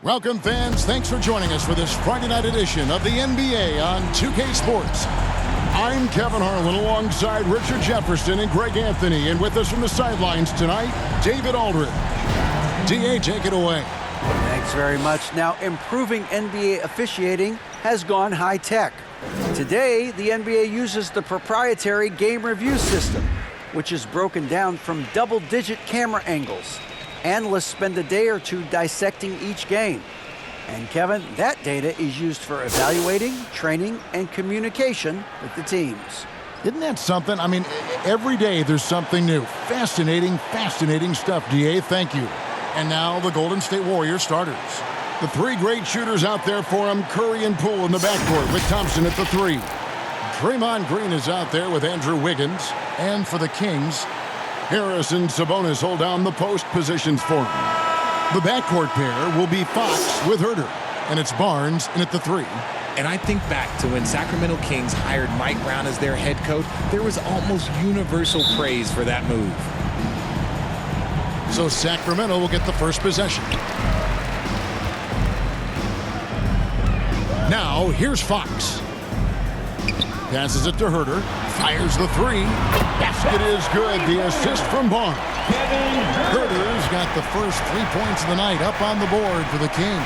Welcome, fans. Thanks for joining us for this Friday night edition of the NBA on 2K Sports. I'm Kevin Harlan alongside Richard Jefferson and Greg Anthony. And with us from the sidelines tonight, David Aldridge. DA, take it away. Thanks very much. Now, improving NBA officiating has gone high-tech. Today, the NBA uses the proprietary game review system, which is broken down from double-digit camera angles. Analysts spend a day or two dissecting each game. And Kevin, that data is used for evaluating, training, and communication with the teams. Isn't that something? I mean, every day there's something new. Fascinating stuff, DA. Thank you. And now the Golden State Warriors starters. The three great shooters out there for them, Curry and Poole in the backcourt with Thompson at the three. Draymond Green is out there with Andrew Wiggins. And for the Kings, Harris and Sabonis hold down the post positions for him. The backcourt pair will be Fox with Herter, and it's Barnes in at the three. And I think back to when Sacramento Kings hired Mike Brown as their head coach, there was almost universal praise for that move. So Sacramento will get the first possession. Now, here's Fox. Passes it to Herter. Fires the three. Basket is good. The assist from Barnes. Herter's got the first 3 points of the night up on the board for the Kings.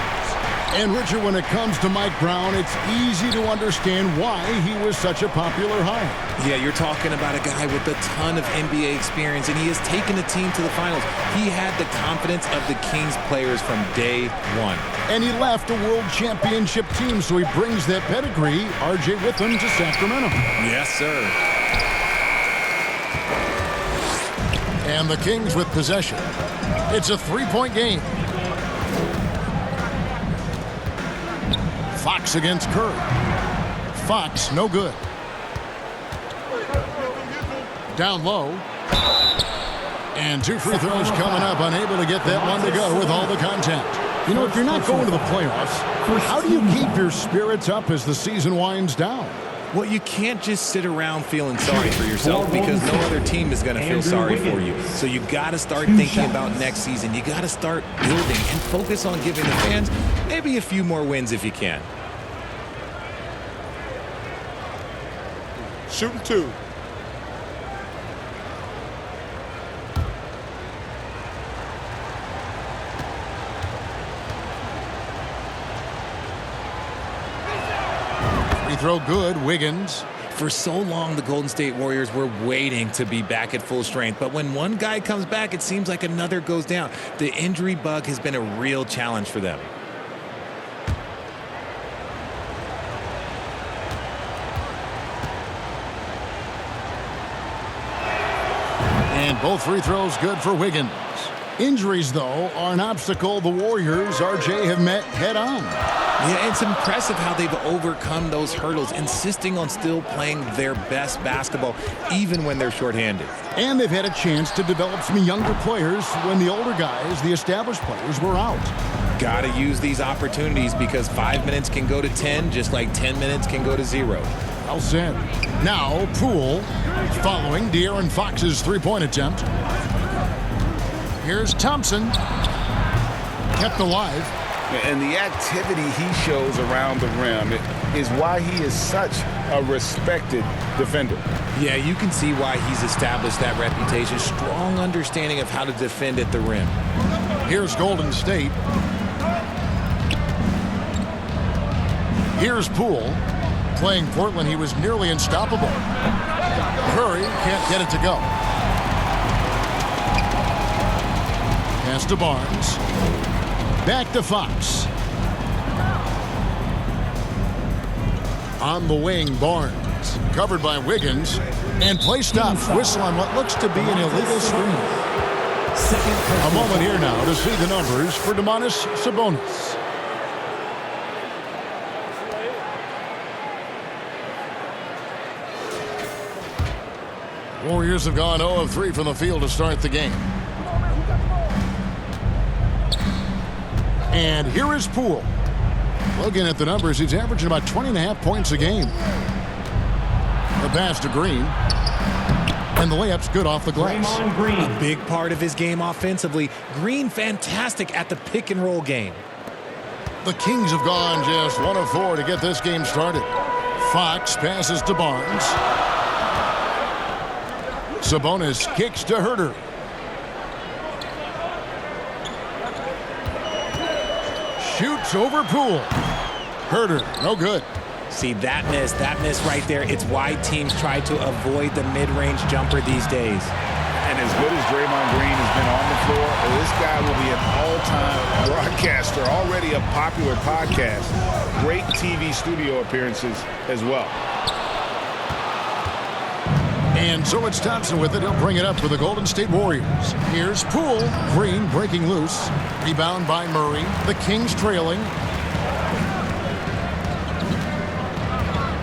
And Richard, when it comes to Mike Brown, it's easy to understand why he was such a popular hire. Yeah, you're talking about a guy with a ton of NBA experience, and he has taken the team to the finals. He had the confidence of the Kings players from day one. And he left a world championship team, so he brings that pedigree, RJ, with him to Sacramento. Yes, sir. And the Kings with possession. It's a three-point game. Fox against Curry. Fox, no good. Down low. And two free throws coming up. Unable to get that one to go with all the contact. You know, if you're not going to the playoffs, how do you keep your spirits up as the season winds down? Well, you can't just sit around feeling sorry for yourself because no other team is going to feel sorry for you. So you got to start thinking about next season. You got to start building and focus on giving the fans maybe a few more wins if you can. Shooting two. Free throw good, Wiggins. For so long, the Golden State Warriors were waiting to be back at full strength. But when one guy comes back, it seems like another goes down. The injury bug has been a real challenge for them. And both free throws good for Wiggins. Injuries, though, are an obstacle the Warriors, RJ, have met head-on. Yeah, it's impressive how they've overcome those hurdles, insisting on still playing their best basketball, even when they're shorthanded. And they've had a chance to develop some younger players when the older guys, the established players, were out. Got to use these opportunities because 5 minutes can go to 10, just like 10 minutes can go to 0. Well said. Now, Poole, following De'Aaron Fox's three-point attempt. Here's Thompson. Kept alive. And the activity he shows around the rim is why he is such a respected defender. Yeah, you can see why he's established that reputation. Strong understanding of how to defend at the rim. Here's Golden State. Here's Poole. Playing Portland, he was nearly unstoppable. Curry can't get it to go. Pass to Barnes. Back to Fox. On the wing, Barnes. Covered by Wiggins. And play stops. Whistle on what looks to be an illegal screen. A moment here now to see the numbers for Domantas Sabonis. Warriors have gone 0 of 3 from the field to start the game. And here is Poole. Looking at the numbers, he's averaging about 20.5 points a game. The pass to Green. And the layup's good off the glass. A big part of his game offensively. Green fantastic at the pick and roll game. The Kings have gone just 1 of 4 to get this game started. Fox passes to Barnes. Sabonis kicks to Herter. Shoots over Poole. Herter, no good. See, that miss right there, it's why teams try to avoid the mid-range jumper these days. And as good as Draymond Green has been on the floor, this guy will be an all-time broadcaster, already a popular podcast. Great TV studio appearances as well. And so it's Thompson with it. He'll bring it up for the Golden State Warriors. Here's Poole. Green breaking loose. Rebound by Murray. The Kings trailing.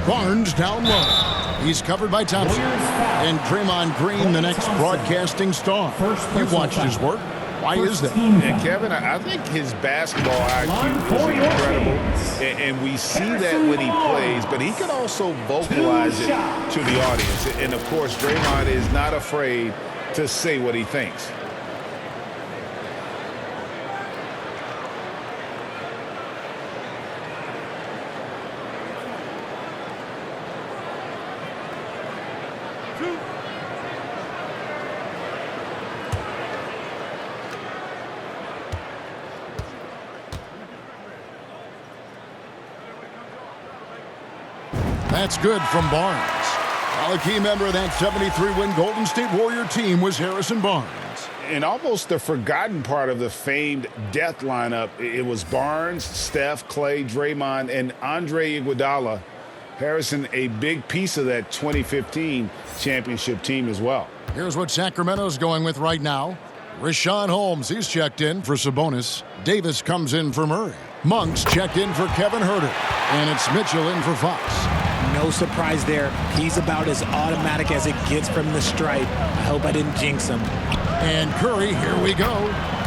Barnes down low. He's covered by Thompson. And Draymond Green, the next broadcasting star. You've watched his work. Why is that? And Kevin, I think his basketball IQ is incredible. And we see that when he plays, but he can also vocalize it to the audience. And, of course, Draymond is not afraid to say what he thinks. That's good from Barnes. Well, a key member of that 73-win Golden State Warrior team was Harrison Barnes. And almost the forgotten part of the famed death lineup, it was Barnes, Steph, Klay, Draymond, and Andre Iguodala. Harrison, a big piece of that 2015 championship team as well. Here's what Sacramento's going with right now. Richaun Holmes, he's checked in for Sabonis. Davis comes in for Murray. Monk's checked in for Kevin Herter. And it's Mitchell in for Fox. No surprise there. He's about as automatic as it gets from the stripe. I hope I didn't jinx him. And Curry, here we go.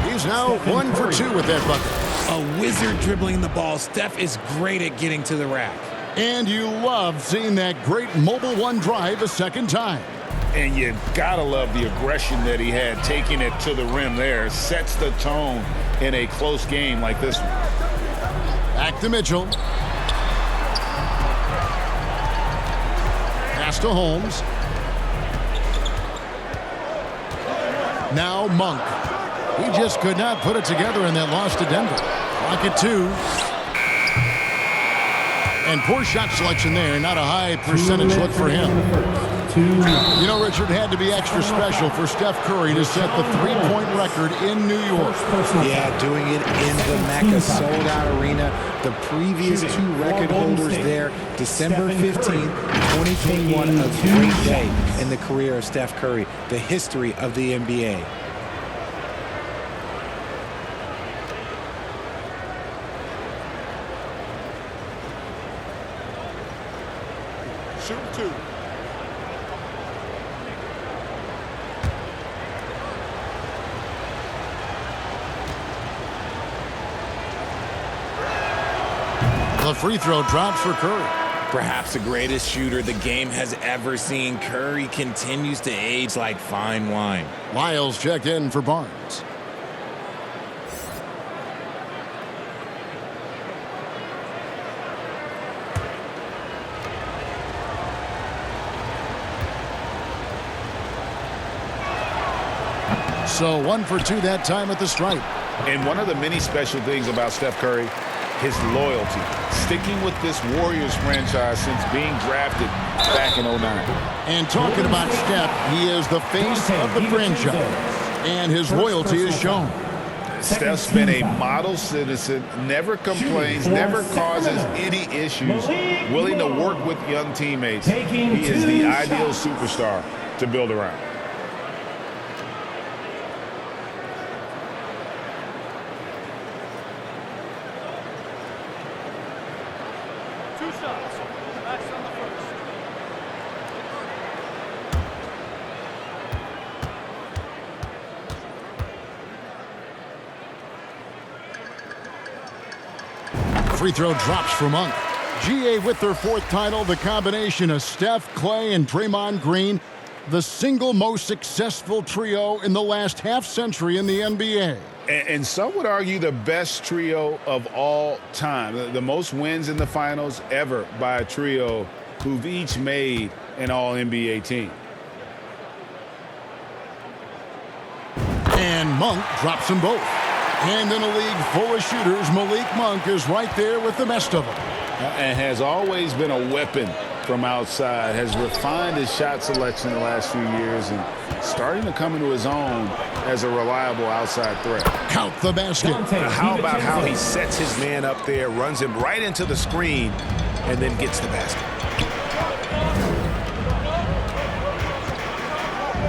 He's now 1 for 2 with that bucket. A wizard dribbling the ball. Steph is great at getting to the rack. And you love seeing that great mobile one drive a second time. And you gotta love the aggression that he had, taking it to the rim there. Sets the tone in a close game like this one. Back to Mitchell. Pass to Holmes. Now Monk. He just could not put it together in that loss to Denver. Clock at 2. And poor shot selection there. Not a high percentage look for him. You know, Richard, had to be extra special for Steph Curry to set the three-point record in New York. Yeah, doing it in the Mecca sold-out arena. The previous 2 record holders there, December 15th, 2021, a great day in the career of Steph Curry, the history of the NBA. Shoot 2. The free throw drops for Curry. Perhaps the greatest shooter the game has ever seen. Curry continues to age like fine wine. Lyles checked in for Barnes. So 1 for 2 that time at the stripe. And one of the many special things about Steph Curry, his loyalty, sticking with this Warriors franchise since being drafted back in 09. And talking about Steph, he is the face of the franchise, and his loyalty is shown. Steph's been a model citizen, never complains, never causes any issues, willing to work with young teammates. He is the ideal superstar to build around. Free throw drops for Monk. GA with their 4th title, the combination of Steph, Klay, and Draymond Green, the single most successful trio in the last half-century in the NBA. And some would argue the best trio of all time. The most wins in the finals ever by a trio who've each made an All-NBA team. And Monk drops them both. And in a league full of shooters, Malik Monk is right there with the best of them. And has always been a weapon from outside, has refined his shot selection the last few years and starting to come into his own as a reliable outside threat. Count the basket. How about how he sets his man up there, runs him right into the screen, and then gets the basket.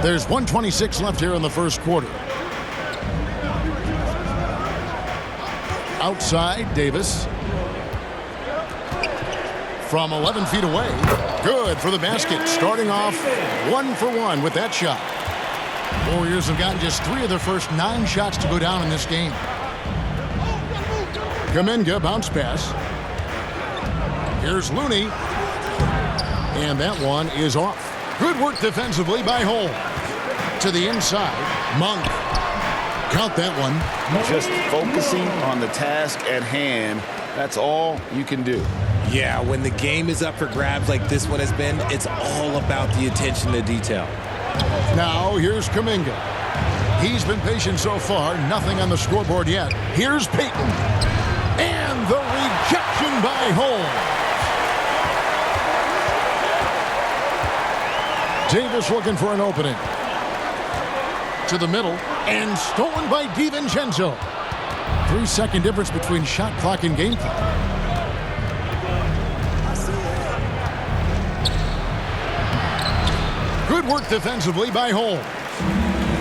There's 1:26 left here in the first quarter. Outside, Davis. From 11 feet away. Good for the basket. Starting off 1 for 1 with that shot. Warriors have gotten just 3 of their first 9 shots to go down in this game. Kuminga bounce pass. Here's Looney. And that one is off. Good work defensively by Holmes. To the inside, Monk. Count that one. Just focusing on the task at hand. That's all you can do. Yeah, when the game is up for grabs like this one has been, it's all about the attention to detail. Now, here's Kuminga. He's been patient so far. Nothing on the scoreboard yet. Here's Payton. And the rejection by Holmes. Davis looking for an opening. To the middle. And stolen by DiVincenzo. 3-second difference between shot clock and game clock. Good work defensively by Holmes.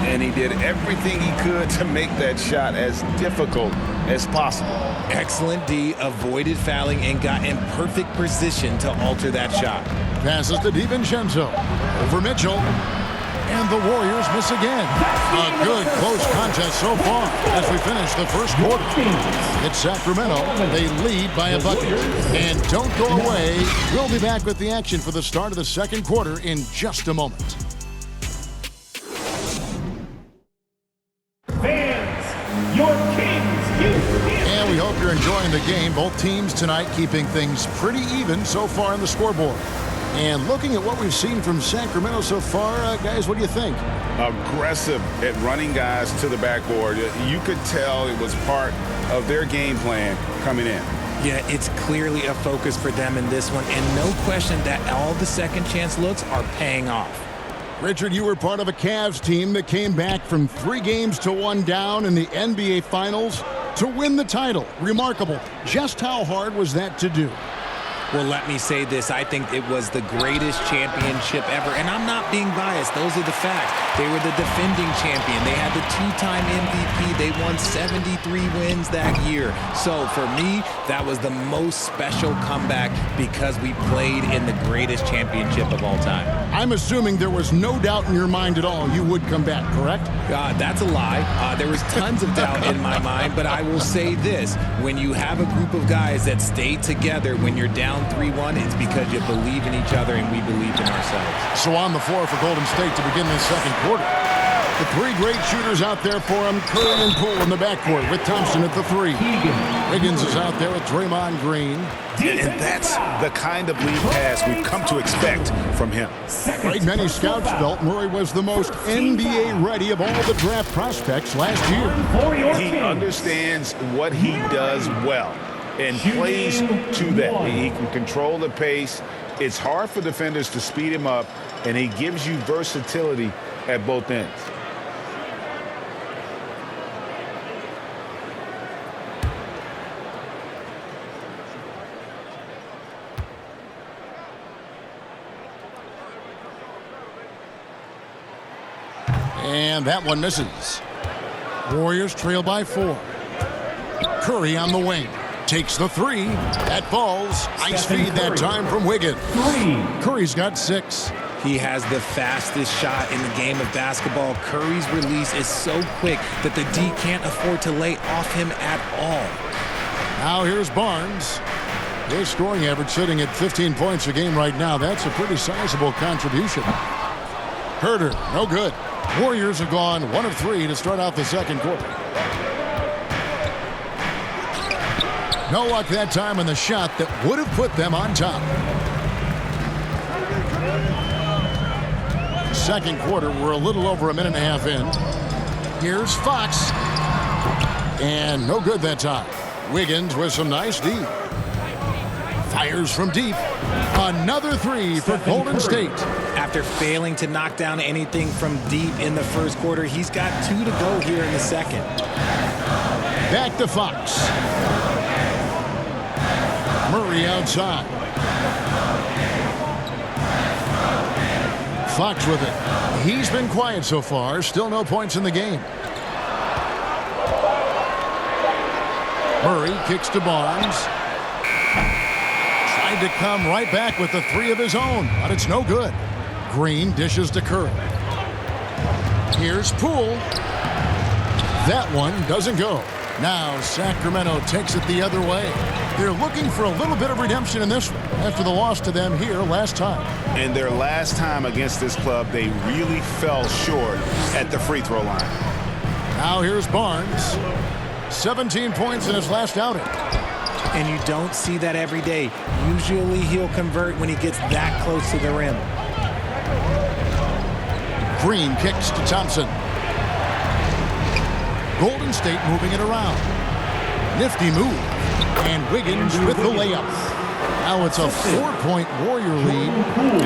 And he did everything he could to make that shot as difficult as possible. Excellent D, avoided fouling and got in perfect position to alter that shot. Passes to DiVincenzo. Over Mitchell. And the Warriors miss again. A good close contest so far as we finish the first quarter. It's Sacramento. They lead by a bucket. And don't go away. We'll be back with the action for the start of the second quarter in just a moment. Fans, your Kings. And we hope you're enjoying the game. Both teams tonight keeping things pretty even so far on the scoreboard. And looking at what we've seen from Sacramento so far, guys, what do you think? Aggressive at running guys to the backboard. You could tell it was part of their game plan coming in. Yeah, it's clearly a focus for them in this one, and no question that all the second chance looks are paying off. Richard, you were part of a Cavs team that came back from 3 games to 1 down in the NBA Finals to win the title. Remarkable. Just how hard was that to do? Well, let me say this. I think it was the greatest championship ever. And I'm not being biased. Those are the facts. They were the defending champion. They had the 2-time MVP. They won 73 wins that year. So for me, that was the most special comeback because we played in the greatest championship of all time. I'm assuming there was no doubt in your mind at all you would come back, correct? That's a lie. There was tons of doubt in my mind, but I will say this. When you have a group of guys that stay together when you're down 3-1, it's because you believe in each other and we believe in ourselves. So on the floor for Golden State to begin this second quarter. The 3 great shooters out there for him. Curry and Poole in the backcourt with Thompson at the 3. Wiggins is out there with Draymond Green. And that's the kind of lead pass we've come to expect from him. Right, many scouts felt Murray was the most NBA ready of all the draft prospects last year. He understands what he does well and plays to that. He can control the pace. It's hard for defenders to speed him up, and he gives you versatility at both ends. And that one misses. Warriors trail by 4. Curry on the wing. Takes the 3. That falls. Ice feed that time from Wiggins. Curry's got 6. He has the fastest shot in the game of basketball. Curry's release is so quick that the D can't afford to lay off him at all. Now here's Barnes. His scoring average sitting at 15 points a game right now. That's a pretty sizable contribution. Herter, no good. Warriors have gone 1 of 3 to start out the second quarter. No luck that time on the shot that would have put them on top. Second quarter, we're a little over a minute and a half in. Here's Fox. And no good that time. Wiggins with some nice D. Fires from deep. Another three for Golden State. After failing to knock down anything from deep in the first quarter, he's got 2 to go here in the second. Back to Fox. Murray outside. Fox with it. He's been quiet so far. Still no points in the game. Murray kicks to Barnes. Tried to come right back with the 3 of his own, but it's no good. Green dishes to Curry. Here's Poole. That one doesn't go. Now Sacramento takes it the other way. They're looking for a little bit of redemption in this one after the loss to them here last time. And their last time against this club, they really fell short at the free throw line. Now here's Barnes. 17 points in his last outing. And you don't see that every day. Usually he'll convert when he gets that close to the rim. Green kicks to Thompson. Golden State moving it around. Nifty move. And Wiggins with the layup. Now it's a 4-point Warrior lead.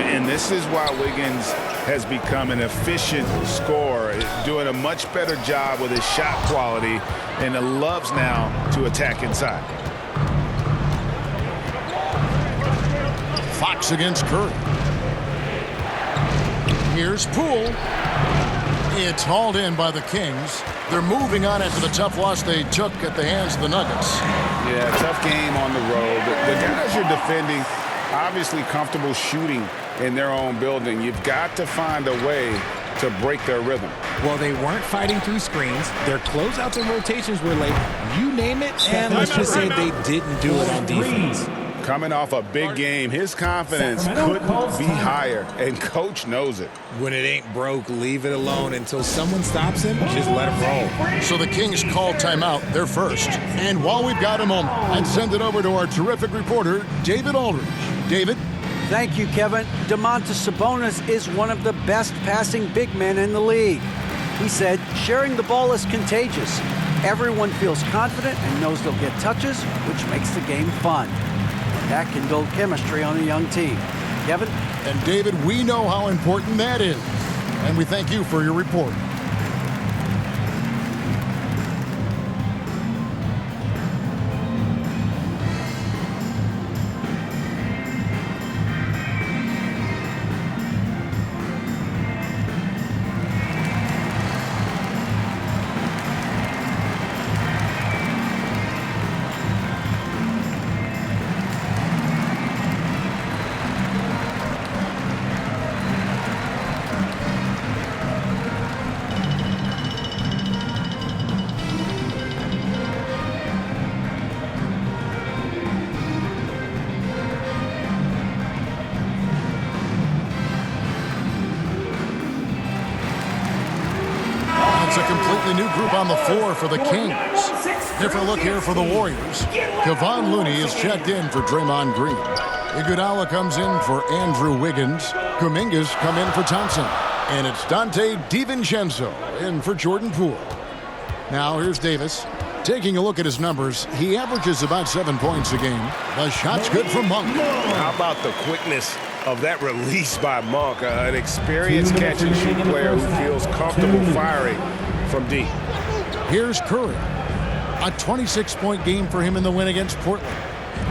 And this is why Wiggins has become an efficient scorer, doing a much better job with his shot quality, and loves now to attack inside. Fox against Curry. Here's Poole. It's hauled in by the Kings. They're moving on after the tough loss they took at the hands of the Nuggets. Yeah, tough game on the road. The guys you're defending, obviously comfortable shooting in their own building. You've got to find a way to break their rhythm. Well, they weren't fighting through screens. Their closeouts and rotations were late. You name it, and let's just say they didn't do it on defense. Coming off a big game, his confidence couldn't be higher, and coach knows it. When it ain't broke, leave it alone until someone stops him. Just let him roll. So the Kings call timeout. They're first. And while we've got a moment, I'd send it over to our terrific reporter, David Aldridge. David? Thank you, Kevin. Domantas Sabonis is one of the best passing big men in the league. He said, sharing the ball is contagious. Everyone feels confident and knows they'll get touches, which makes the game fun. That can build chemistry on a young team. Kevin? And David, we know how important that is. And we thank you for your report. It's a completely new group on the floor for the Kings. Different look here for the Warriors. Kevon Looney is checked in for Draymond Green. Iguodala comes in for Andrew Wiggins. Kuminga's come in for Thompson. And it's Dante DiVincenzo in for Jordan Poole. Now here's Davis. Taking a look at his numbers, he averages about 7 points a game. The shot's good for Monk. How about the quickness of that release by Monk? An experienced catch-and-shoot player who feels comfortable firing from deep. Here's Curry. A 26-point game for him in the win against Portland.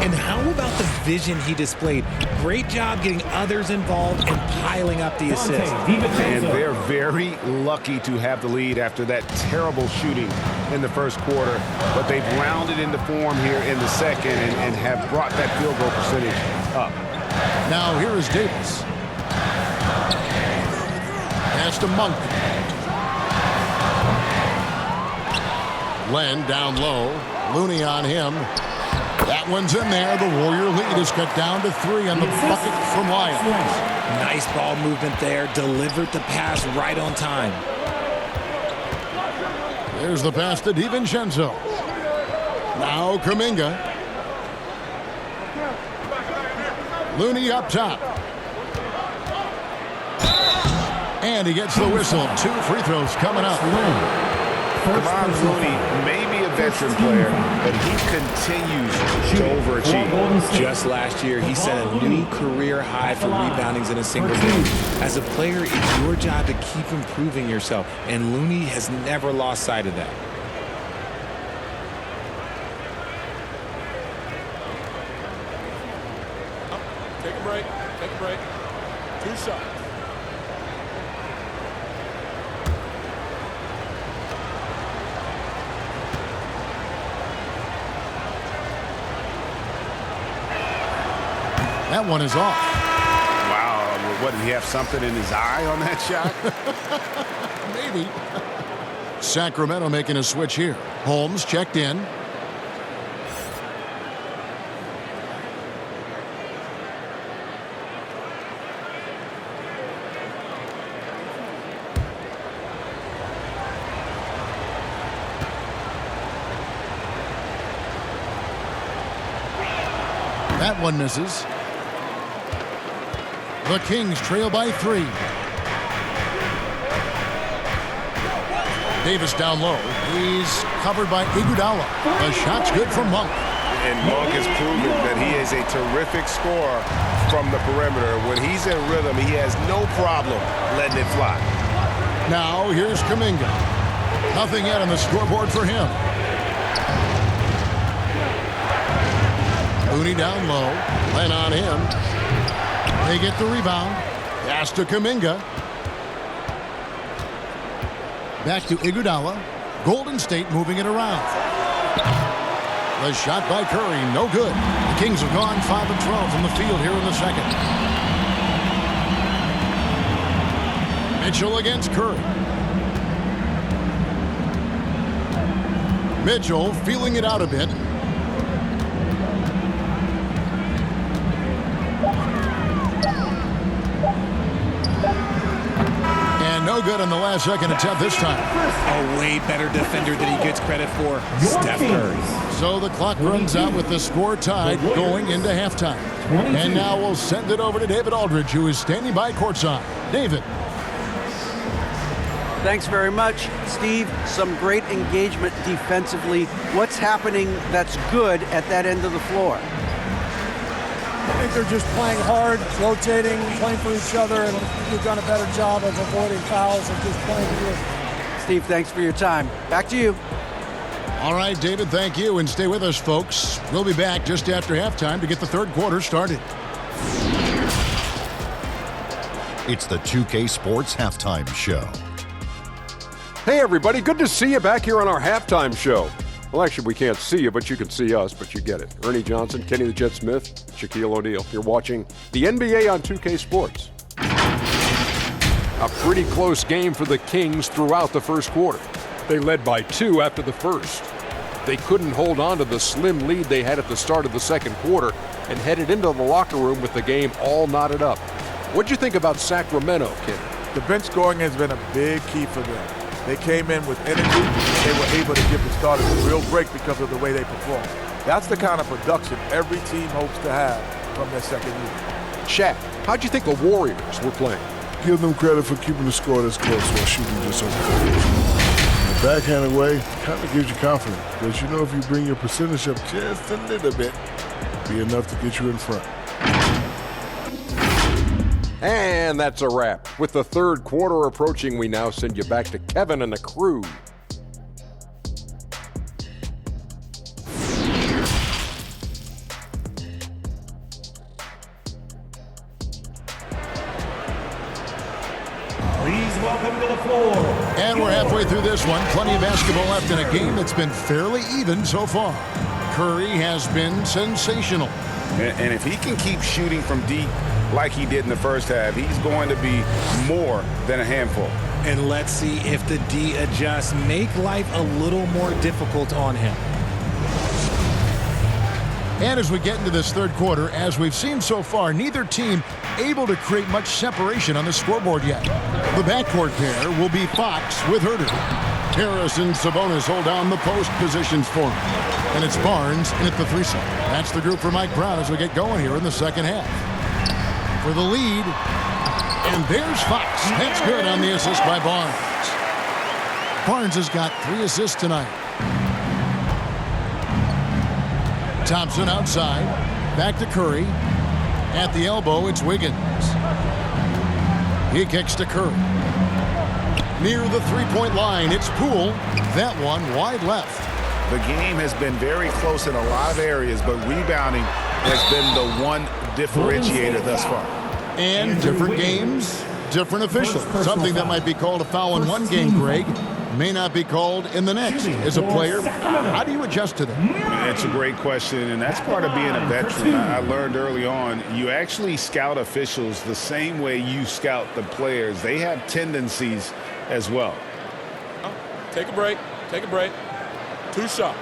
And how about the vision he displayed? Great job getting others involved and piling up the assists. And they're very lucky to have the lead after that terrible shooting in the first quarter. But they've rounded into form here in the second and have brought that field goal percentage up. Now here is Davis. Pass to Monk. Len down low. Looney on him. That one's in there. The Warrior lead is cut down to 3 on the bucket from Lyons. Nice ball movement there. Delivered the pass right on time. There's the pass to DiVincenzo. Now Kuminga. Looney up top. And he gets the whistle. 2 free throws coming up. Come on, Looney may be a veteran player, but he continues to overachieve. Just last year, he set a new career high for reboundings in a single game. As a player, it's your job to keep improving yourself, and Looney has never lost sight of that. Take a break. Take a break. 2 shots. That one is off. Wow. What, did he have something in his eye on that shot? Maybe. Sacramento making a switch here. Holmes checked in. That one misses. The Kings trail by 3. Davis down low. He's covered by Iguodala. The shot's good from Monk. And Monk has proven that he is a terrific scorer from the perimeter. When he's in rhythm, he has no problem letting it fly. Now here's Kuminga. Nothing yet on the scoreboard for him. Looney down low. Len on him. They get the rebound. Pass to Kuminga. Back to Iguodala. Golden State moving it around. The shot by Curry, no good. The Kings have gone 5 of 12 from the field here in the second. Mitchell against Curry. Mitchell feeling it out a bit. No good on the last second attempt this time. A way better defender than he gets credit for, Steph Curry. So the clock runs out with the score tied going into halftime. And now we'll send it over to David Aldridge, who is standing by courtside. David. Thanks very much, Steve. Some great engagement defensively. What's happening that's good at that end of the floor? I think they're just playing hard, rotating, playing for each other, and we've done a better job of avoiding fouls and just playing good. Steve, thanks for your time. Back to you. All right, David, thank you, and stay with us, folks. We'll be back just after halftime to get the third quarter started. It's the 2K Sports Halftime Show. Hey, everybody. Good to see you back here on our halftime show. Well, actually, we can't see you, but you can see us, but you get it. Ernie Johnson, Kenny the Jet Smith, Shaquille O'Neal. You're watching the NBA on 2K Sports. A pretty close game for the Kings throughout the first quarter. They led by 2 after the first. They couldn't hold on to the slim lead they had at the start of the second quarter and headed into the locker room with the game all knotted up. What'd you think about Sacramento, Kenny? The bench scoring has been a big key for them. They came in with energy. They were able to give the starters a real break because of the way they performed. That's the kind of production every team hopes to have from their second unit. Shaq, how'd you think the Warriors were playing? Give them credit for keeping the score this close while shooting just over 40%. In the backhanded way kind of gives you confidence because you know if you bring your percentage up just a little bit, it'll be enough to get you in front. And that's a wrap. With the third quarter approaching, we now send you back to Kevin and the crew. Please welcome to the floor. And we're halfway through this one. Plenty of basketball left in a game that's been fairly even so far. Curry has been sensational. And if he can keep shooting from deep like he did in the first half, he's going to be more than a handful. And let's see if the D adjusts, make life a little more difficult on him. And as we get into this third quarter, as we've seen so far, neither team able to create much separation on the scoreboard yet. The backcourt pair will be Fox with Herter. Harris and Sabonis hold down the post positions for him. And it's Barnes in at the threesome. That's the group for Mike Brown as we get going here in the second half. for the lead. And there's Fox. That's good on the assist by Barnes. Barnes has got 3 assists tonight. Thompson outside. Back to Curry. At the elbow, it's Wiggins. He kicks to Curry. Near the three-point line, it's Poole. That one wide left. The game has been very close in a lot of areas, but rebounding has been the one differentiator thus far. And different games, different officials. Something that might be called a foul in one game, Greg, may not be called in the next. As a player, how do you adjust to that? That's a great question, and that's part of being a veteran. I learned early on, you actually scout officials the same way you scout the players. They have tendencies as well. Take a break. Take a break. 2 shots.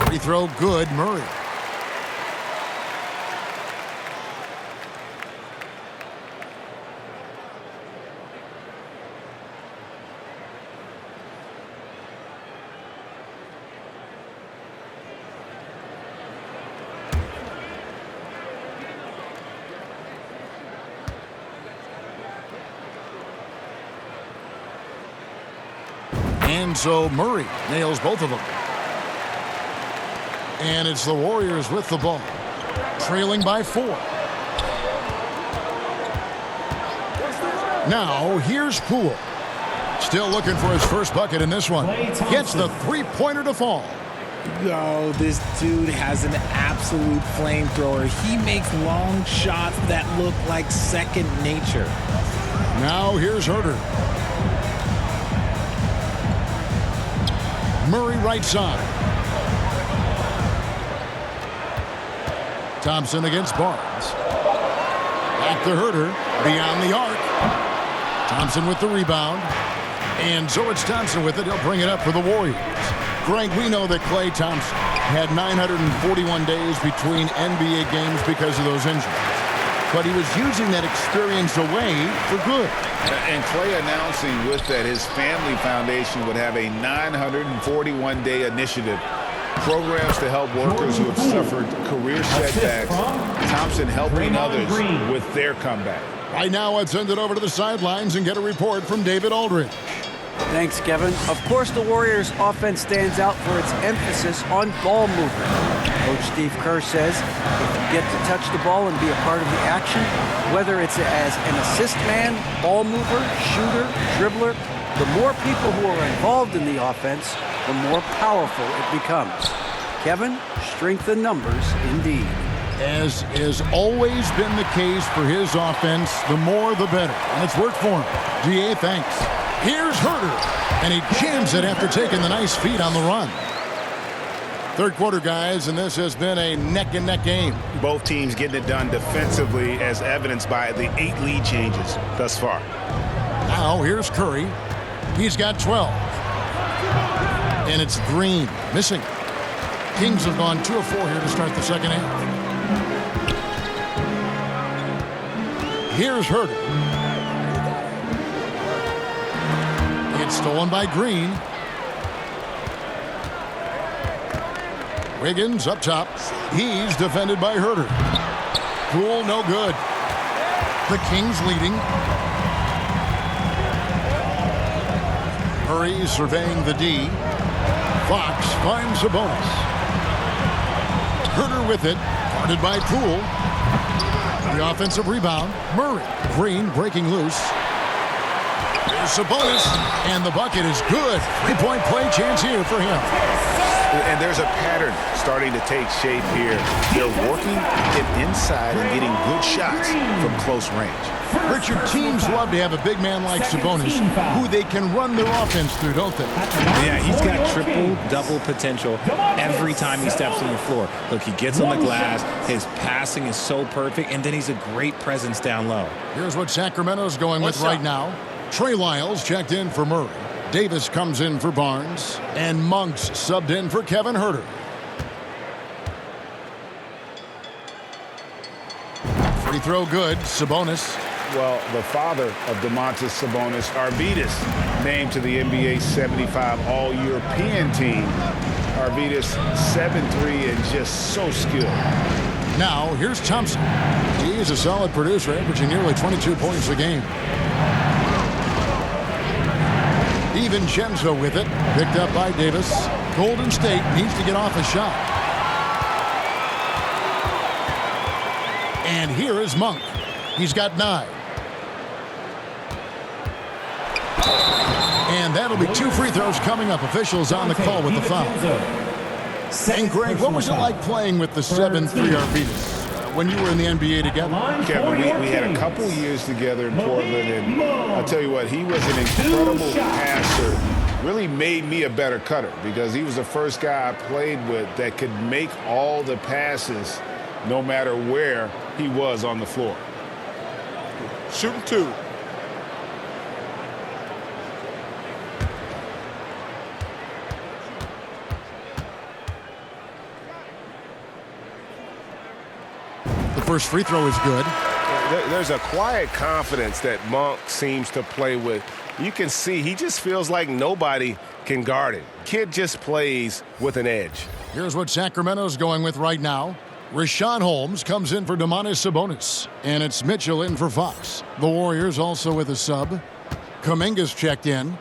Free throw good, Murray. And so Murray nails both of them. And it's the Warriors with the ball, trailing by 4. Now here's Poole. Still looking for his first bucket in this one. Gets the three-pointer to fall. Oh, this dude has an absolute flamethrower. He makes long shots that look like second nature. Now here's Herter. Murray right side. Thompson against Barnes. Back to Herter. Beyond the arc. Thompson with the rebound. And so it's Thompson with it. He'll bring it up for the Warriors. Greg, we know that Klay Thompson had 941 days between NBA games because of those injuries. But he was using that experience away for good. And Klay announcing with that his family foundation would have a 941-day initiative. Programs to help workers who have suffered career setbacks. Thompson helping others with their comeback. Right now, let's send it over to the sidelines and get a report from David Aldridge. Thanks, Kevin. Of course, the Warriors' offense stands out for its emphasis on ball movement. Coach Steve Kerr says if you get to touch the ball and be a part of the action, whether it's as an assist man, ball mover, shooter, dribbler, the more people who are involved in the offense, the more powerful it becomes. Kevin, strength in numbers indeed. As has always been the case for his offense, the more the better. And it's worked for him. DA, thanks. Here's Herter, and he jams it after taking the nice feed on the run. Third quarter, guys, and this has been a neck-and-neck game. Both teams getting it done defensively, as evidenced by the 8 lead changes thus far. Now, here's Curry. He's got 12. And it's Green missing. Kings have gone 2 of 4 here to start the second half. Here's Herter. It's stolen by Green. Wiggins up top. He's defended by Herter. Poole, no good. The Kings leading. Murray surveying the D. Fox finds a bonus. Herter with it. Guarded by Poole. The offensive rebound. Murray. Green breaking loose. There's a bonus. And the bucket is good. 3-point play chance here for him. And there's a pattern starting to take shape here. They're working it inside and getting good shots from close range. Richard, teams love to have a big man like Sabonis who they can run their offense through, don't they? Yeah, he's got triple-double potential every time he steps on the floor. Look, he gets on the glass, his passing is so perfect, and then he's a great presence down low. Here's what Sacramento's going with right now. Trey Lyles checked in for Murray. Davis comes in for Barnes, and Monks subbed in for Kevin Herter. Free throw good. Sabonis Well, the father of Domantas Sabonis, Arvydas, named to the NBA 75 All-European team. Arvydas 7'3" and just so skilled. Now, here's Thompson. He is a solid producer, averaging nearly 22 points a game. DiVincenzo with it, picked up by Davis. Golden State needs to get off a shot. And here is Monk. He's got 9. And that'll be 2 free throws coming up. Officials on the call with the foul. And Greg, what was it like playing with the 7'3" Arvydas when you were in the NBA together? Kevin, we had a couple years together in Portland, and I'll tell you what, he was an incredible passer. Really made me a better cutter because he was the first guy I played with that could make all the passes no matter where he was on the floor. Shooting 2. The first free throw is good. There's a quiet confidence that Monk seems to play with. You can see he just feels like nobody can guard him. Kid just plays with an edge. Here's what Sacramento's going with right now. Richaun Holmes comes in for Domantas Sabonis. And it's Mitchell in for Fox. The Warriors also with a sub. Kuminga's checked in.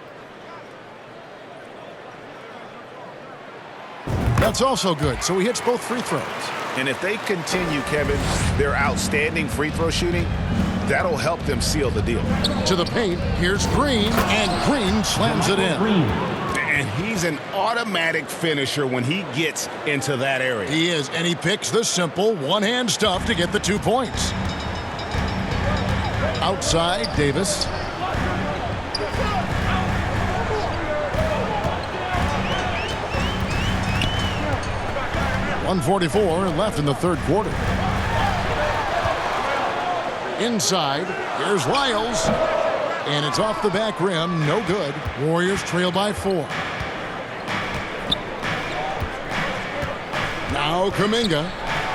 That's also good, so he hits both free throws. And if they continue, Kevin, their outstanding free throw shooting, that'll help them seal the deal. To the paint, here's Green, and Green slams it in. And he's an automatic finisher when he gets into that area. He is, and he picks the simple one-hand stuff to get the 2 points. Outside, Davis. .144 left in the third quarter. Inside, here's Lyles. And it's off the back rim, no good. Warriors trail by 4. Now Kuminga.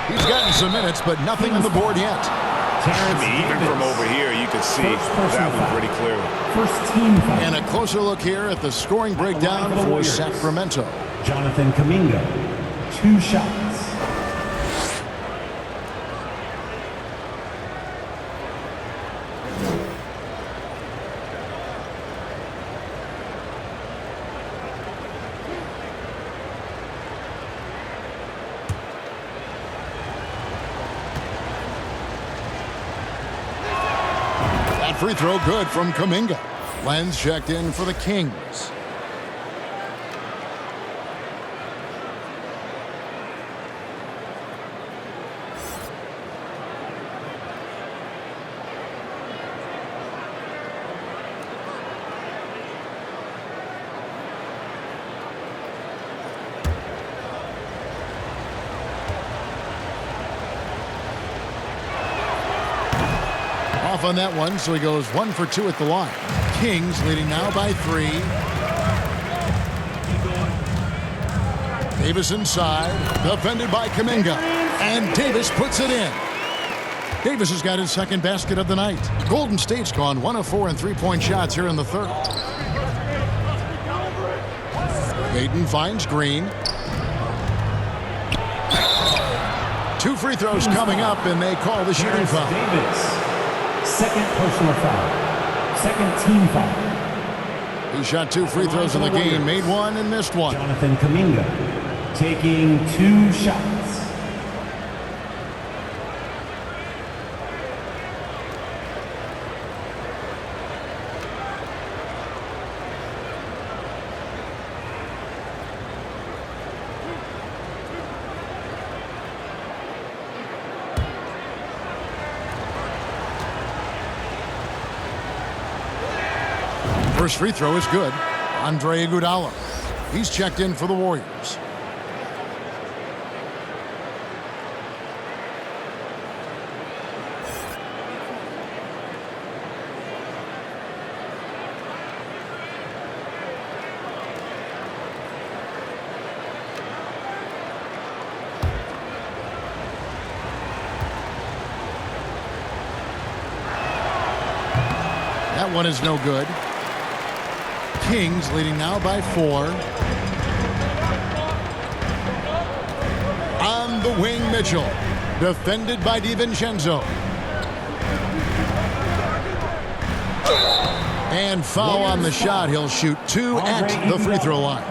He's gotten some minutes, but nothing on the board yet. I mean, even from over here, you can see that one pretty clearly. First team foul. And a closer look here at the scoring breakdown for Sacramento. Jonathan Kuminga, 2 shots. Free throw good from Kuminga. Lenz checked in for the Kings. On that one, so he goes 1 for 2 at the line. Kings leading now by 3. Davis inside, defended by Kuminga, and Davis puts it in. Davis has got his second basket of the night. Golden State's gone 1 of 4 in three-point shots here in the third. Payton finds Green. 2 free throws coming up, and they call the shooting foul. Davis. Second personal foul. Second team foul. He shot 2 free throws in the game, made 1 and missed 1. Jonathan Kuminga taking 2 shots. First free throw is good. Andre Iguodala. He's checked in for the Warriors. That one is no good. Kings leading now by 4. On the wing, Mitchell. Defended by DiVincenzo. And foul on the shot. He'll shoot 2 at the free throw line.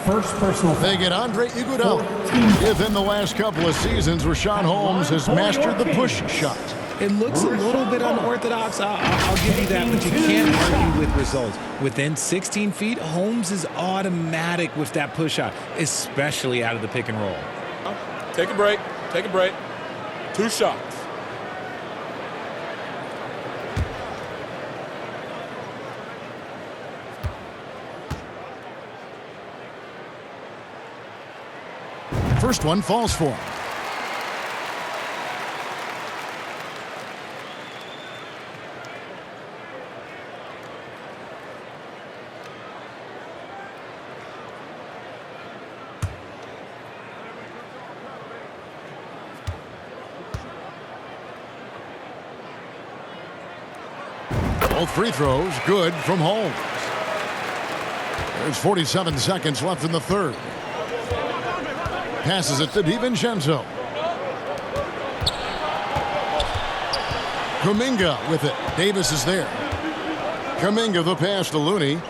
First personal foul. They get Andre Iguodala. Within the last couple of seasons, Rashawn Holmes has mastered the push shot. It looks a little bit unorthodox. I'll give you that, but you can't argue with results. Within 16 feet, Holmes is automatic with that push shot, especially out of the pick and roll. Take a break. Take a break. 2 shots. First one falls for him. Both free throws good from Holmes. There's 47 seconds left in the third. Passes it to DiVincenzo. Kuminga with it. Davis is there. Kuminga the pass to Looney.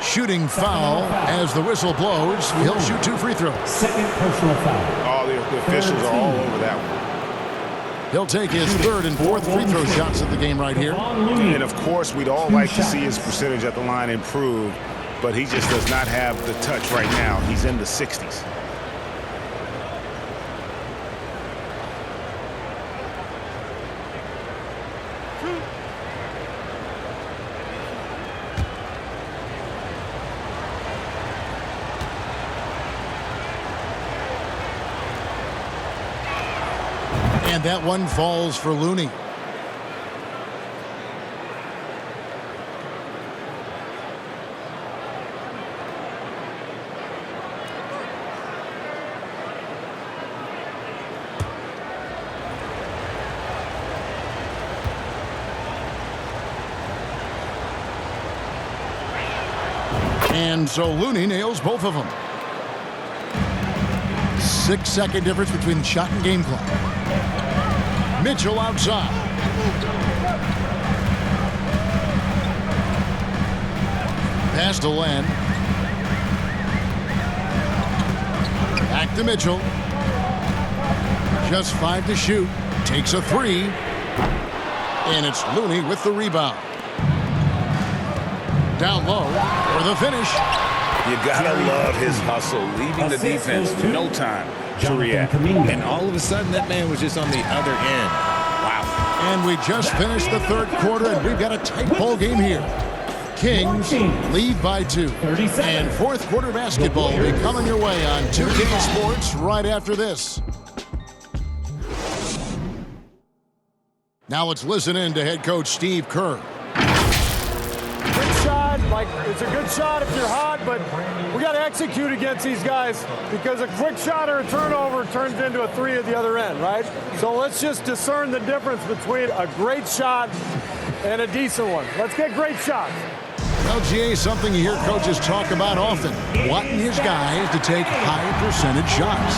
Shooting foul as the whistle blows. He'll shoot 2 free throws. Second personal foul. All the officials are all over that one. He'll take his 3rd and 4th free throw shots of the game right here. And of course, we'd all like to see his percentage at the line improve, but he just does not have the touch right now. He's in the 60s. And that one falls for Looney. And so Looney nails both of them. 6-second difference between shot and game clock. Mitchell outside. Pass to Len. Back to Mitchell. Just 5 to shoot. Takes a 3. And it's Looney with the rebound. Down low for the finish. You gotta love his hustle, leaving the defense no time to react. And all of a sudden, that man was just on the other end. Wow. And we just finished the 3rd quarter, and we've got a tight ball game here. Kings lead by 2. And 4th quarter basketball will be coming your way on 2K Sports right after this. Now let's listen in to head coach Steve Kerr. Good shot, like it's a good shot if you're hot, but we got to execute against these guys because a quick shot or a turnover turns into a 3 at the other end, right? So let's just discern the difference between a great shot and a decent one. Let's get great shots. Well, GA, something you hear coaches talk about often, wanting his guys to take high percentage shots.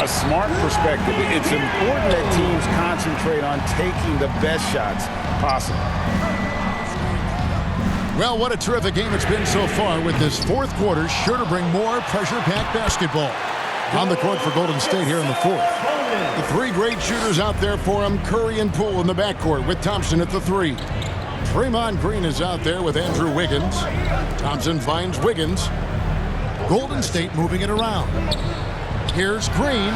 A smart perspective. It's important that teams concentrate on taking the best shots possible. Well, what a terrific game it's been so far, with this 4th quarter sure to bring more pressure-packed basketball. On the court for Golden State here in the 4th. The 3 great shooters out there for him, Curry and Poole in the backcourt with Thompson at the 3. Draymond Green is out there with Andrew Wiggins. Thompson finds Wiggins. Golden State moving it around. Here's Green.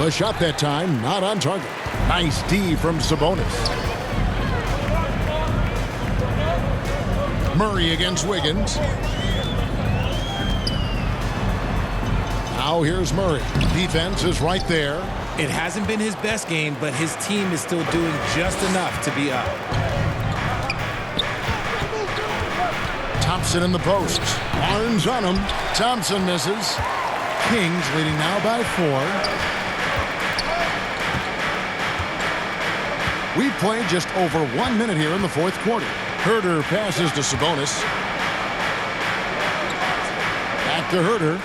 The shot that time, not on target. Nice D from Sabonis. Murray against Wiggins. Now here's Murray. Defense is right there. It hasn't been his best game, but his team is still doing just enough to be up. Thompson in the post. Barnes on him. Thompson misses. Kings leading now by 4. We've played just over 1 minute here in the fourth quarter. Herter passes to Sabonis. Back to Herter.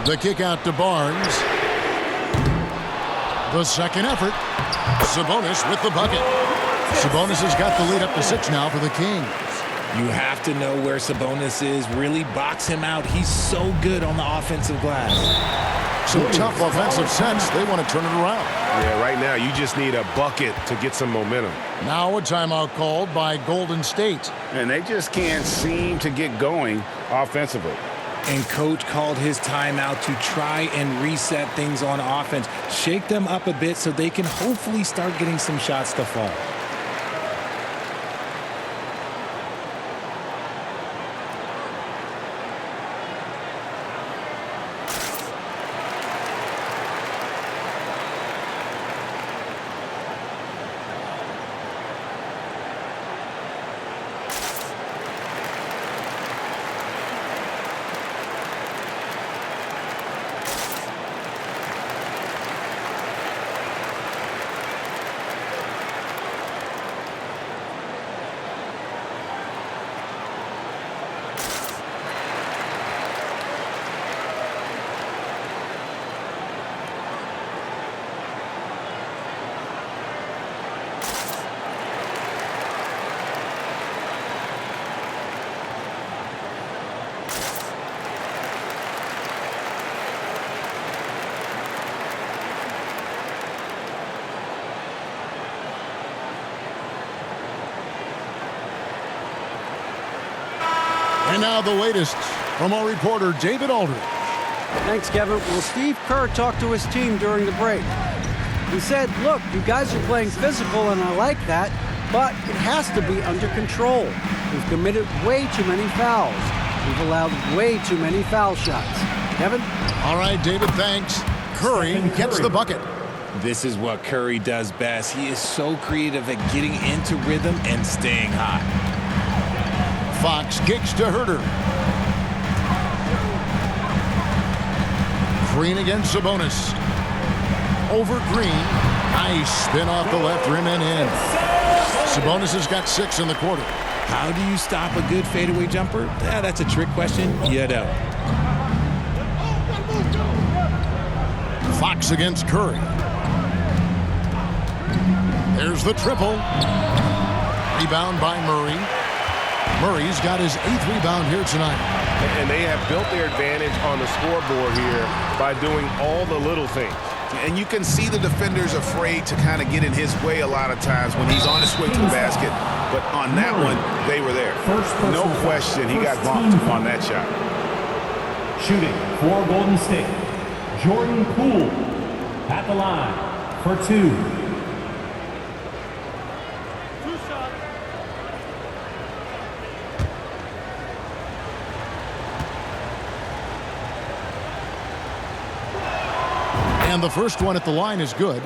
The kick out to Barnes. The second effort. Sabonis with the bucket. Sabonis has got the lead up to 6 now for the Kings. You have to know where Sabonis is. Really box him out. He's so good on the offensive glass. Some tough offensive sets. They want to turn it around. Yeah, right now you just need a bucket to get some momentum. Now a timeout called by Golden State. And they just can't seem to get going offensively. And coach called his timeout to try and reset things on offense. Shake them up a bit so they can hopefully start getting some shots to fall. And now the latest from our reporter, David Aldridge. Thanks, Kevin. Well, Steve Kerr talked to his team during the break. He said, look, you guys are playing physical, and I like that, but it has to be under control. We've committed way too many fouls. We've allowed way too many foul shots. Kevin? All right, David, thanks. Curry gets the bucket. This is what Curry does best. He is so creative at getting into rhythm and staying hot. Fox kicks to Herter. Green against Sabonis. Over Green. Nice spin off the left rim and in. Sabonis has got 6 in the quarter. How do you stop a good fadeaway jumper? That's a trick question. You don't. Fox against Curry. There's the triple. Rebound by Murray. Murray's got his 8th rebound here tonight. And they have built their advantage on the scoreboard here by doing all the little things. And you can see the defenders afraid to kind of get in his way a lot of times when he's on his way to the basket. But on that one, they were there. No question, he got bumped on that shot. Shooting for Golden State, Jordan Poole at the line for 2. And the first one at the line is good.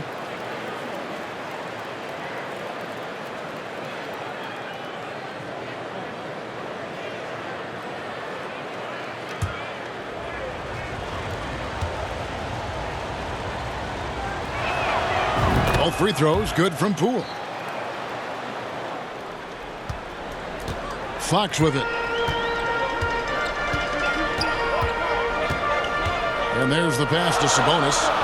Both free throws good from Poole. Fox with it. And there's the pass to Sabonis.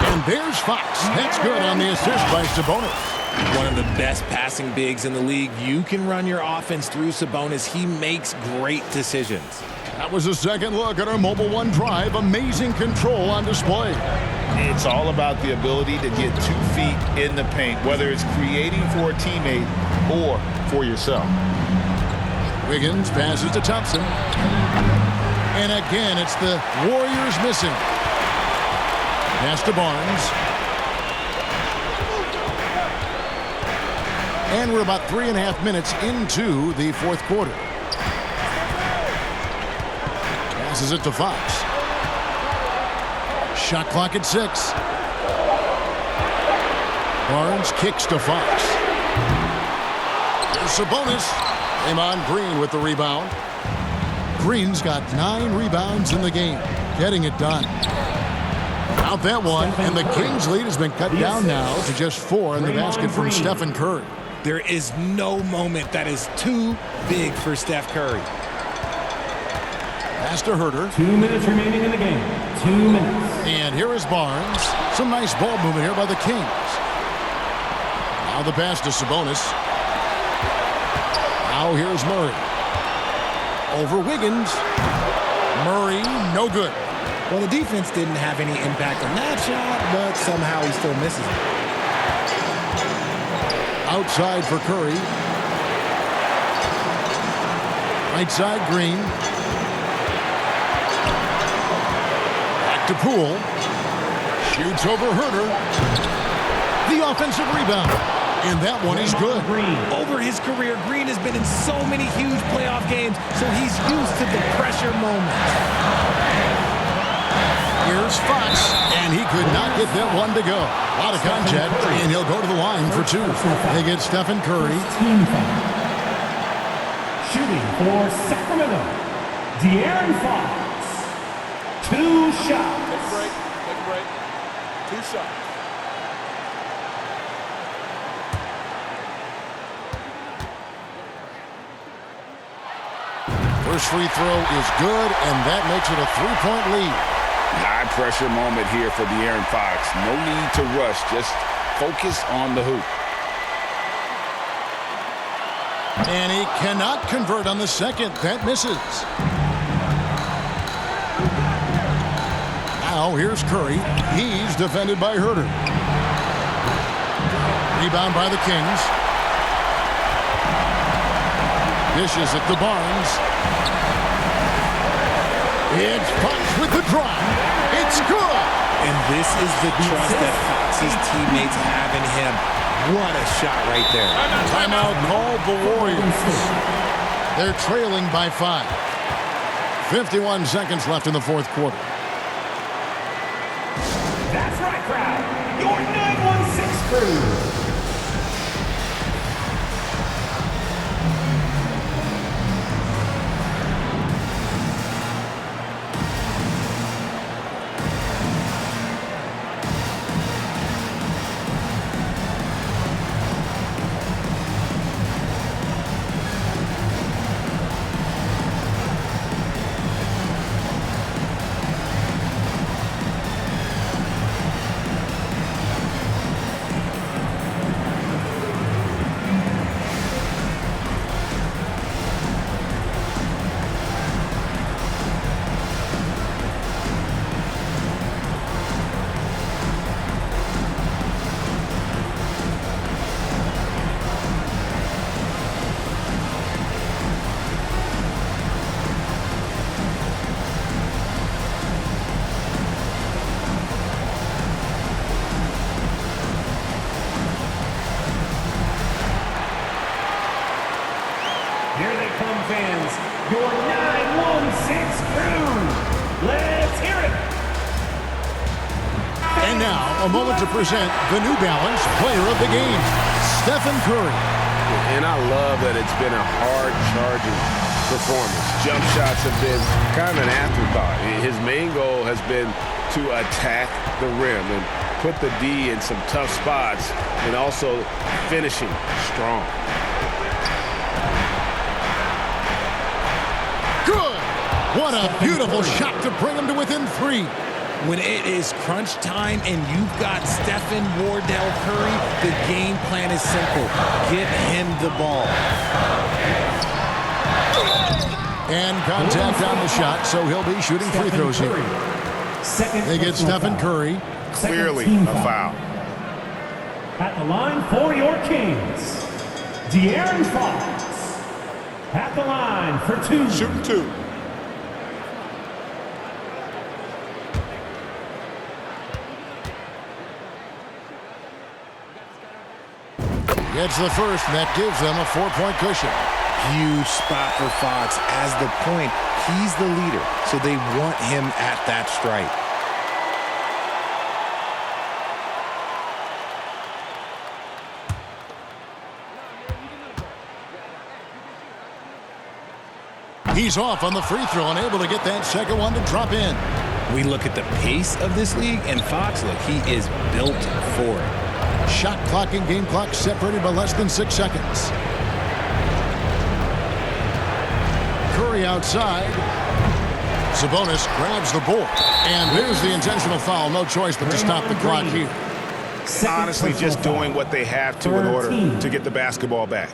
And there's Fox. That's good on the assist by Sabonis. One of the best passing bigs in the league. You can run your offense through Sabonis. He makes great decisions. That was a second look at our Mobile One drive. Amazing control on display. It's all about the ability to get 2 feet in the paint, whether it's creating for a teammate or for yourself. Wiggins passes to Thompson. And again, it's the Warriors missing. Pass to Barnes. And we're about 3.5 minutes into the fourth quarter. Passes it to Fox. Shot clock at 6. Barnes kicks to Fox. There's Sabonis. Draymond Green with the rebound. Green's got 9 rebounds in the game, getting it done. Out that one, and the Kings' lead has been cut down now to just 4 in the basket from Stephen Curry. There is no moment that is too big for Steph Curry. Pass to Herter. 2 minutes remaining in the game. 2 minutes. And here is Barnes. Some nice ball movement here by the Kings. Now the pass to Sabonis. Now here's Murray. Over Wiggins. Murray, no good. Well, the defense didn't have any impact on that shot, but somehow he still misses it. Outside for Curry. Right side, Green. Back to Poole. Shoots over Herter. The offensive rebound. And that one is good. Over his career, Green has been in so many huge playoff games, so he's used to the pressure moments. Here's Fox, and he could not get that one to go. A lot of contact, and he'll go to the line for 2. They get Stephen Curry. Shooting for Sacramento, De'Aaron Fox. 2 shots. Take a break. Take a break. 2 shots. First free throw is good, and that makes it a 3-point lead. High pressure moment here for De'Aaron Fox. No need to rush. Just focus on the hoop. And he cannot convert on the second. That misses. Now here's Curry. He's defended by Herter. Rebound by the Kings. Dishes it to Barnes. It's Fox with the drive. It's good. And this is the trust that Fox's teammates have in him. What a shot right there. Timeout called the Warriors. They're trailing by 5. 51 seconds left in the 4th quarter. That's right, crowd. Your 916 crew. Here they come, fans. Your 916 crew. Let's hear it. And now, a moment to present the New Balance Player of the Game, Stephen Curry. And I love that it's been a hard-charging performance. Jump shots have been kind of an afterthought. His main goal has been to attack the rim and put the D in some tough spots and also finishing strong. Good! What a beautiful shot to bring him to within 3. When it is crunch time and you've got Stephen Wardell Curry, the game plan is simple. Get him the ball. And contact on the shot, so he'll be shooting free throws here. They get Stephen Curry. Clearly a foul. At the line for your Kings, De'Aaron Fox. At the line for 2. Shooting 2. Gets the first, and that gives them a 4-point cushion. Huge spot for Fox. As the point, he's the leader, so they want him at that stripe. He's off on the free throw and able to get that second one to drop in. We look at the pace of this league, and Fox, look, he is built for it. Shot clock and game clock separated by less than 6 seconds. Curry outside. Sabonis grabs the board. And there's the intentional foul. No choice but to stop the clock here. Honestly, just doing what they have to in order to get the basketball back.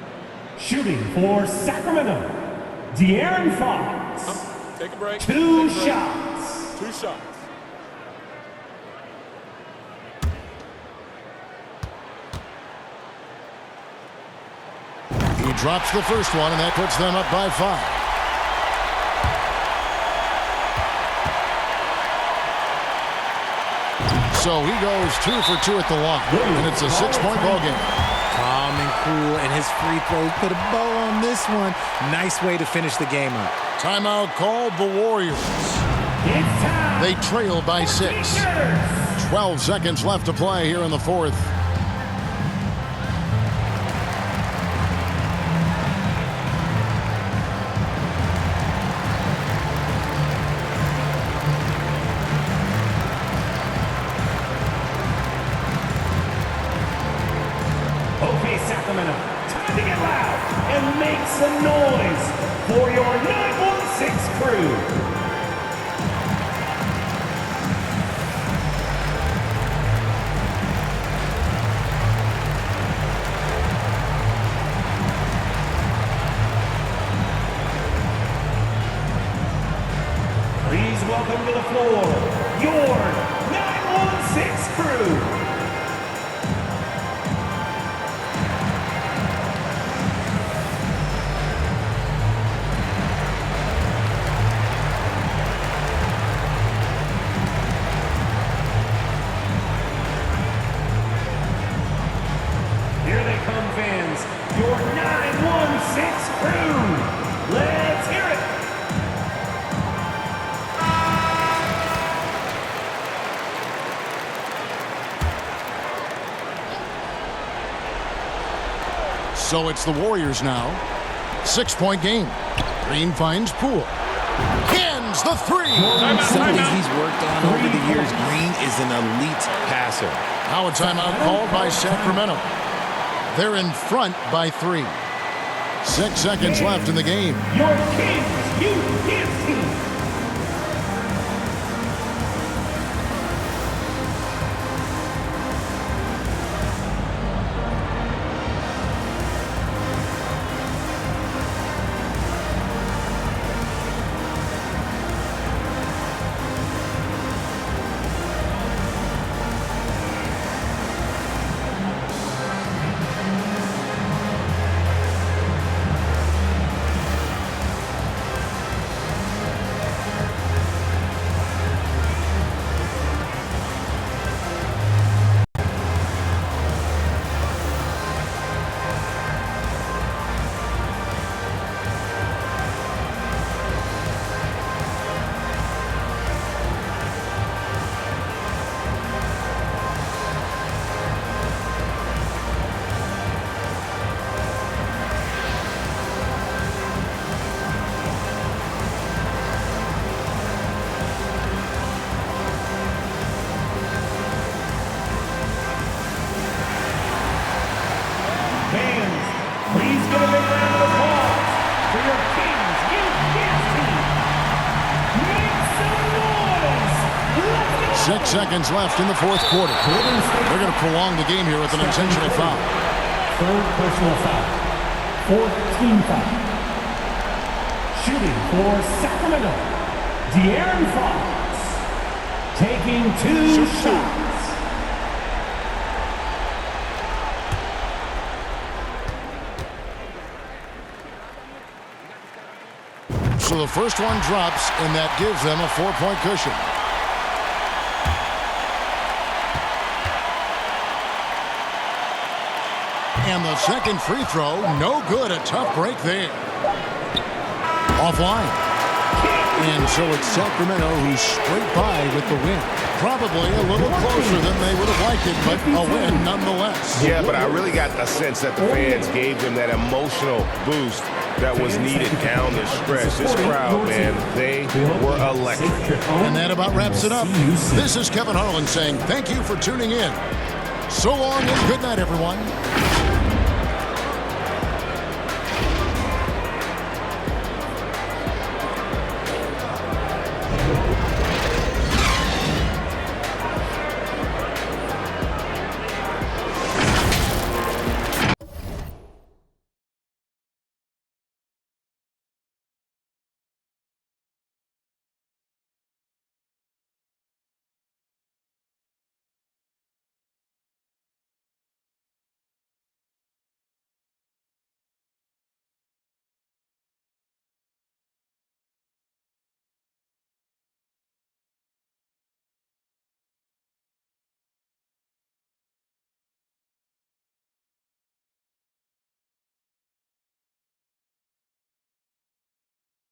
Shooting for Sacramento, De'Aaron Fox. Take a break. Two shots. 2 shots. He drops the first one, and that puts them up by 5. So he goes 2 for 2 at the line, and it's a 6-point ball game. Calm and cool, and his free throws put a bow on this one. Nice way to finish the game up. Timeout called the Warriors. It's time. They trail by 6. 12 seconds left to play here in the fourth. Okay, Sacramento, time to get loud and make some noise for your 916 crew. Please welcome to the floor your 916 crew. Here they come, fans. Your 916 crew. Let's hear it. So it's the Warriors now. 6-point game. Green finds Poole. Hands the three. Something he's worked on over the years. Green is an elite passer. Now a timeout called by Sacramento. They're in front by 3. 6 seconds left in the game. Your Kings Youth Dance Team. Fans, please give a big round of applause for your Kings Youth Dance Team. Make some noise. Let's go. 6 seconds left in the fourth quarter. They're going to prolong the game here with an intentional foul. Third personal foul. Fourth team foul. Shooting for Sacramento, De'Aaron Fox. Taking 2 shots. So the first one drops, and that gives them a 4-point cushion. And the second free throw, no good. A tough break there. Offline. And so it's Sacramento who's straight by with the win. Probably a little closer than they would have liked it, but a win nonetheless. Yeah, but I really got a sense that the fans gave them that emotional boost that was needed down the stretch. This crowd, man, they were electric. And that about wraps it up. This is Kevin Harlan saying thank you for tuning in. So long and good night, everyone.